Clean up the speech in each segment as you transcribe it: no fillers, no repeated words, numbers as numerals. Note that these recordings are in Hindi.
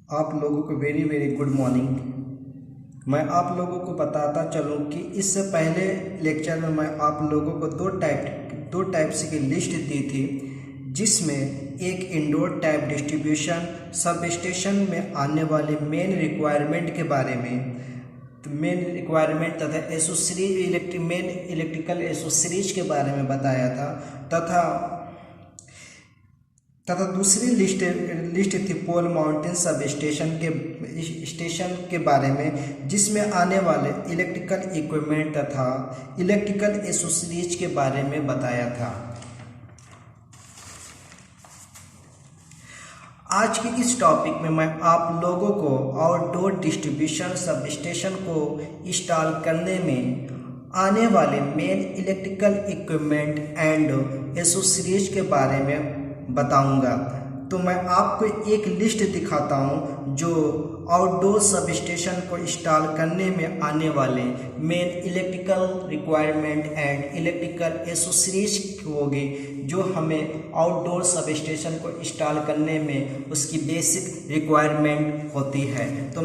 आप लोगों को वेरी वेरी गुड मॉर्निंग। मैं आप लोगों को बताता चलूं कि इससे पहले लेक्चर में मैं आप लोगों को दो टाइप्स की लिस्ट दी थी, जिसमें एक indoor type distribution sub station में आने वाले मेन रिक्वायरमेंट के बारे में, तो मेन रिक्वायरमेंट तथा एसोसीरीज मेन इलेक्ट्रिकल एसोसीरीज के बारे में बताया था, तथा दूसरी लिस्ट थी पोल माउंटेन सब स्टेशन के बारे में, जिसमें आने वाले इलेक्ट्रिकल इक्विपमेंट तथा इलेक्ट्रिकल एसोसीरीज के बारे में बताया था। आज के इस टॉपिक में मैं आप लोगों को आउटडोर डिस्ट्रीब्यूशन सब स्टेशन को इंस्टॉल करने में आने वाले मेन इलेक्ट्रिकल इक्विपमेंट एंड एसोसीरीज के बारे में बताऊंगा। तो मैं आपको एक लिस्ट दिखाता हूं जो आउटडोर सब स्टेशन को इंस्टॉल करने में आने वाले main electrical requirement and electrical accessories होगी, जो हमें आउटडोर सब स्टेशन को इंस्टॉल करने में उसकी बेसिक रिक्वायरमेंट होती है। तो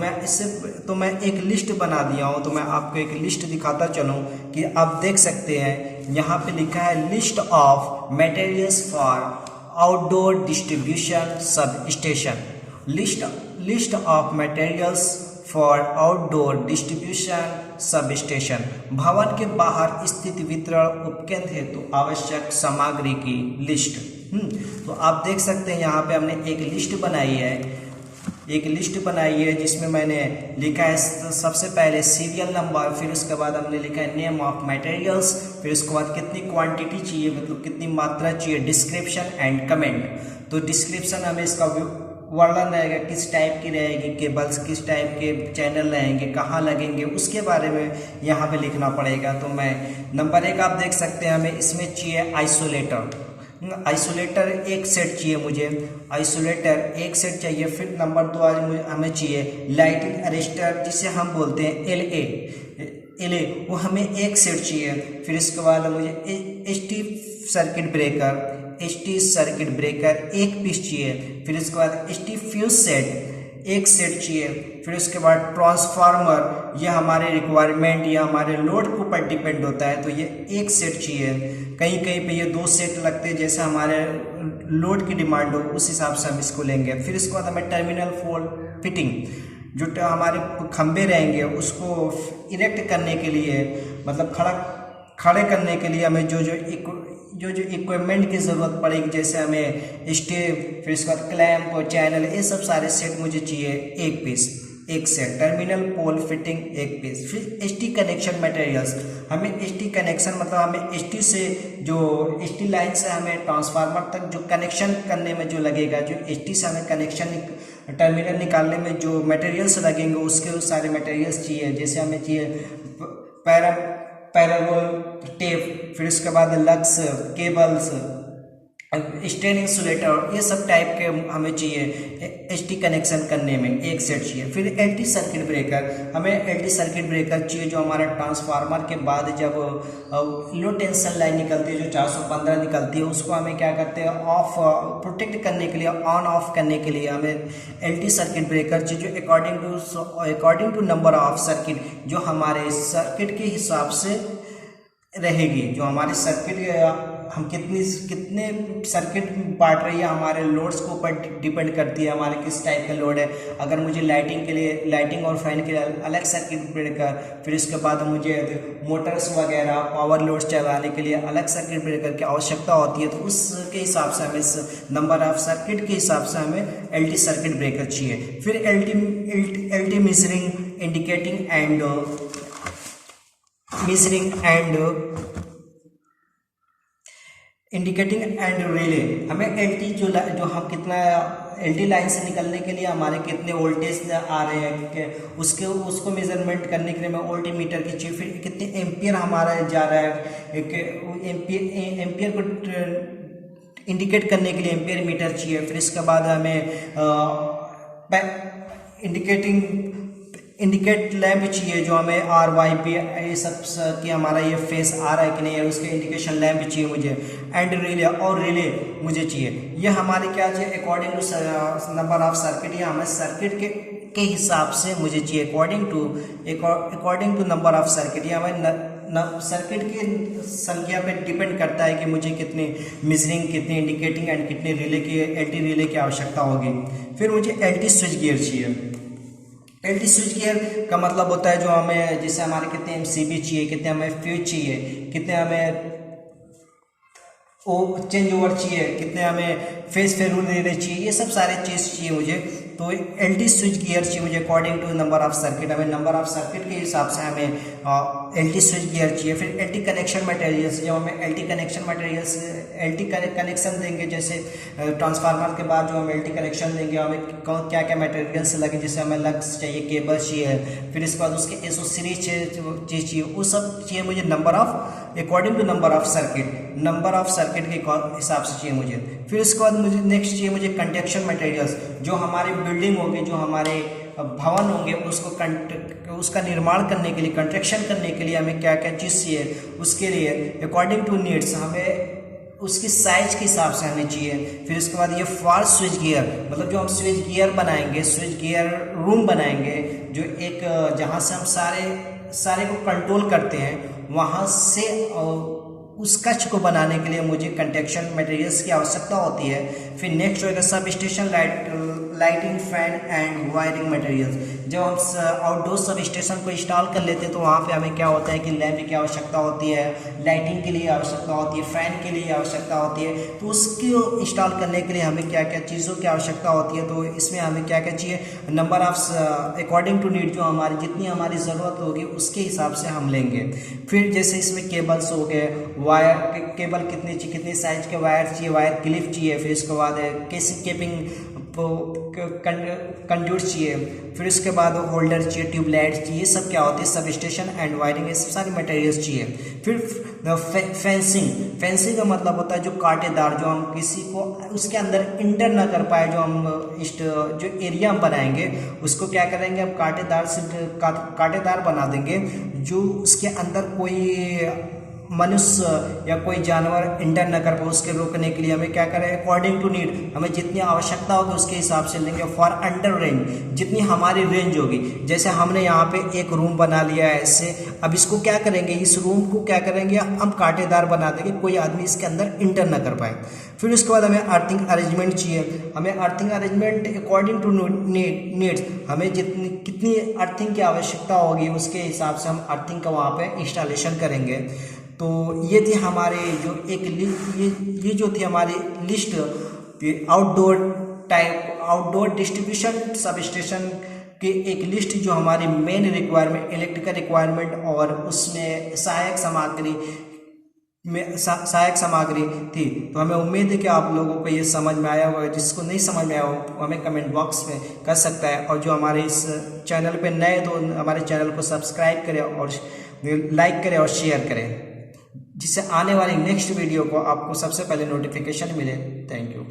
मैं एक लिस्ट बना दिया हूं, तो मैं आपको एक लिस्ट दिखाता चलूं कि आप देख सकते हैं। यहाँ पे लिखा है list of materials for outdoor distribution sub station. List of materials for outdoor distribution sub station. भवन के बाहर स्थित वितरण उपकेंद्र हेतु आवश्यक सामग्री की लिस्ट। तो आप देख सकते हैं यहाँ पे हमने एक लिस्ट बनाई है, जिसमें मैंने लिखा है सबसे पहले सीरियल नंबर, फिर उसके बाद हमने लिखा है नेम ऑफ मटेरियल्स, फिर उसके बाद कितनी क्वांटिटी चाहिए, मतलब कितनी मात्रा चाहिए, डिस्क्रिप्शन एंड कमेंट। तो डिस्क्रिप्शन हमें इसका वर्णन रहेगा, किस टाइप की रहेगी केबल्स, किस टाइप के चैनल रहेंगे, कहाँ लगेंगे, उसके बारे में यहाँ पे लिखना पड़ेगा। तो मैं नंबर 1 आप देख सकते हैं, हमें इसमें चाहिए आइसोलेटर एक सेट चाहिए मुझे, आइसोलेटर एक सेट चाहिए। फिर नंबर 2 आज हमें चाहिए लाइटिंग अरेस्टर, जिसे हम बोलते हैं एलए, वो हमें एक सेट चाहिए। फिर इसके बाद मुझे एचटी सर्किट ब्रेकर एक पीस चाहिए। फिर इसके बाद एचटी फ्यूज सेट एक सेट चाहिए। फिर उसके बाद ट्रांसफार्मर, ये हमारे रिक्वायरमेंट या हमारे लोड के ऊपर डिपेंड होता है, तो ये एक सेट चाहिए। कहीं कहीं पे ये 2 सेट लगते हैं, जैसे हमारे लोड की डिमांड हो उस हिसाब से हम इसको लेंगे। फिर इसके बाद हमें टर्मिनल फोल्ड फिटिंग, जो हमारे खंबे रहेंगे उसको इरेक्ट करने के लिए, मतलब खड़े करने के लिए हमें जो इक्विपमेंट की ज़रूरत पड़ेगी, जैसे हमें स्टेप, फिर इसके बाद क्लैंप और चैनल, ये सब सारे सेट मुझे चाहिए एक पीस, एक सेट। टर्मिनल पोल फिटिंग एक पीस। फिर एसटी कनेक्शन मटेरियल्स, हमें एसटी कनेक्शन मतलब हमें एसटी से जो एसटी लाइन से हमें ट्रांसफार्मर तक जो कनेक्शन करने में जो लगेगा, जो एसटी से हमें कनेक्शन टर्मिनल निकालने में जो मटेरियल्स लगेंगे, उसके सारे मटेरियल्स चाहिए। जैसे हमें चाहिए पैरारोल टेप, फिर उसके बाद लक्स केबल्स, स्टेन इंसुलेटर, ये सब टाइप के हमें चाहिए एचटी कनेक्शन करने में, एक सेट चाहिए। फिर एलटी सर्किट ब्रेकर, हमें एलटी सर्किट ब्रेकर चाहिए, जो हमारा ट्रांसफार्मर के बाद जब लो टेंशन लाइन निकलती है, जो 415 निकलती है, उसको हमें क्या करते हैं, ऑफ प्रोटेक्ट करने के लिए, ऑन ऑफ करने के लिए हमें एलटी सर्किट ब्रेकर चाहिए, जो according to number of circuit, जो हमारे सर्किट के हिसाब से रहेगी, जो हमारे सर्किट हम कितने सर्किट बांट रही है, हमारे लोड्स के ऊपर डिपेंड करती है, हमारे किस टाइप का लोड है। अगर मुझे लाइटिंग और फैन के लिए अलग सर्किट ब्रेकर, फिर इसके बाद मुझे मोटर्स वगैरह पावर लोड्स चलाने के लिए अलग सर्किट ब्रेकर की आवश्यकता होती है, तो उसके हिसाब से हमें नंबर ऑफ सर्किट के हिसाब से हमें एलटी सर्किट ब्रेकर चाहिए। फिर LT measuring indicating and relay, हमें एलटी जो हम कितना एलटी लाइन से निकलने के लिए हमारे कितने वोल्टेज आ रहे हैं, उसको मेजरमेंट करने के लिए हमें वोल्टीमीटर की चाहिए। फिर कितने एम्पियर हमारा जा रहा है, एम्पियर को इंडिकेट करने के लिए एम्पियर मीटर चाहिए। फिर इसके बाद हमें इंडिकेटिंग इंडिकेट लैंप चाहिए जो हमें RYB ये सब कि हमारा ये फेस आ रहा है कि नहीं है, उसके इंडिकेशन लैंप चाहिए मुझे, एंड रिले और रिले मुझे चाहिए। ये हमारे क्या चाहिए according to number of circuit, या हमें सर्किट के हिसाब से मुझे चाहिए according to number of circuit. ये हमें सर्किट की संख्या पे डिपेंड करता है कि मुझे कितनी मेजरिंग, कितनी इंडिकेटिंग एंड कितने रिले की LT रिले की आवश्यकता होगी। फिर मुझे LT स्विच गियर चाहिए। LT स्विच गियर का मतलब होता है जो हमें, जैसे हमारे कितने MCB चाहिए, कितने हमें फ्यूज चाहिए, कितने हमें चेंज ओवर चाहिए, कितने हमें फेस फेल्यूर देने चाहिए, ये सब सारे चीज़ चाहिए मुझे। तो LT स्विच गियर चाहिए मुझे according to number of circuit. हमें नंबर ऑफ सर्किट के हिसाब से हमें LT स्विच गियर चाहिए। फिर LT कनेक्शन मटेरियल्स, जब हमें LT connection materials LT connection देंगे, जैसे ट्रांसफार्मर के बाद जो हम LT कनेक्शन देंगे, हमें क्या क्या मटेरियल्स लगे, जैसे हमें लग्स चाहिए, केबल चाहिए, फिर इसके बाद उसके एसोसीरीज चीज़ चाहिए, वो सब चाहिए मुझे number of according to number of circuit, number of circuit के हिसाब से चाहिए मुझे। फिर इसके बाद मुझे नेक्स्ट चाहिए मुझे कंस्ट्रक्शन मटेरियल्स, जो हमारी बिल्डिंग होगी, जो हमारे भवन होंगे, उसका निर्माण करने के लिए, कंस्ट्रक्शन करने के लिए हमें क्या क्या चीज़ चाहिए, उसके लिए अकॉर्डिंग टू नीड्स हमें उसकी साइज के हिसाब से हमें चाहिए। फिर उसके बाद ये फॉर स्विच गियर, मतलब जो हम स्विच गियर बनाएंगे, स्विच गियर रूम बनाएंगे, जो एक जहाँ से हम सारे को कंट्रोल करते हैं, वहाँ से उस कक्ष को बनाने के लिए मुझे कंस्ट्रक्शन मटेरियल्स की आवश्यकता होती है। फिर नेक्स्ट होगा sub station lighting, fan and wiring materials. जब हम आउटडोर सब स्टेशन को इंस्टॉल कर लेते हैं तो वहाँ पे हमें क्या होता है कि लैंप की आवश्यकता होती है, लाइटिंग के लिए आवश्यकता होती है, फैन के लिए आवश्यकता होती है। तो उसको इंस्टॉल करने के लिए हमें क्या क्या चीज़ों की आवश्यकता होती है, तो इसमें हमें क्या क्या चाहिए, number of according to need, जो हमारी जितनी हमारी ज़रूरत होगी उसके हिसाब से हम लेंगे। फिर जैसे इसमें केबल्स हो गए, वायर केबल कितनी साइज के वायर चाहिए, वायर क्लिप चाहिए, फिर इसके बाद केपिंग कंड्यूट चाहिए, फिर उसके बाद होल्डर चाहिए, ट्यूबलाइट चाहिए, ये सब क्या होती है सब स्टेशन एंड वायरिंग, ये सब सारी मटेरियल्स चाहिए। फिर फेंसिंग का मतलब होता है जो कांटेदार, जो हम किसी को उसके अंदर इंटर ना कर पाए, जो हम जो एरिया हम बनाएंगे उसको क्या करेंगे, हम कांटेदार बना देंगे, जो उसके अंदर कोई मनुष्य या कोई जानवर इंटर न कर पाए, उसके रोकने के लिए हमें क्या करें, अकॉर्डिंग टू नीड हमें जितनी आवश्यकता होगी उसके हिसाब से लेंगे। फॉर अंडर रेंज, जितनी हमारी रेंज होगी, जैसे हमने यहाँ पे एक रूम बना लिया है ऐसे, अब इसको क्या करेंगे, इस रूम को क्या करेंगे हम कांटेदार बना देंगे, कोई आदमी इसके अंदर इंटर न कर पाए। फिर उसके बाद हमें अर्थिंग अरेंजमेंट चाहिए, हमें earthing arrangement according to needs, हमें कितनी अर्थिंग की आवश्यकता होगी उसके हिसाब से हम अर्थिंग का वहाँ पे इंस्टॉलेशन करेंगे। तो ये थी हमारे जो ये जो थी हमारी list outdoor distribution sub station की एक लिस्ट, जो हमारी मेन रिक्वायरमेंट इलेक्ट्रिकल रिक्वायरमेंट और उसमें सहायक सामग्री थी। तो हमें उम्मीद है कि आप लोगों को ये समझ में आया होगा। जिसको नहीं समझ में आया हो हमें कमेंट बॉक्स में कर सकता है, और जो हमारे इस चैनल पे नए तो हमारे चैनल को सब्सक्राइब करें और लाइक करें और शेयर करें, जिससे आने वाली नेक्स्ट वीडियो को आपको सबसे पहले नोटिफिकेशन मिले। Thank you.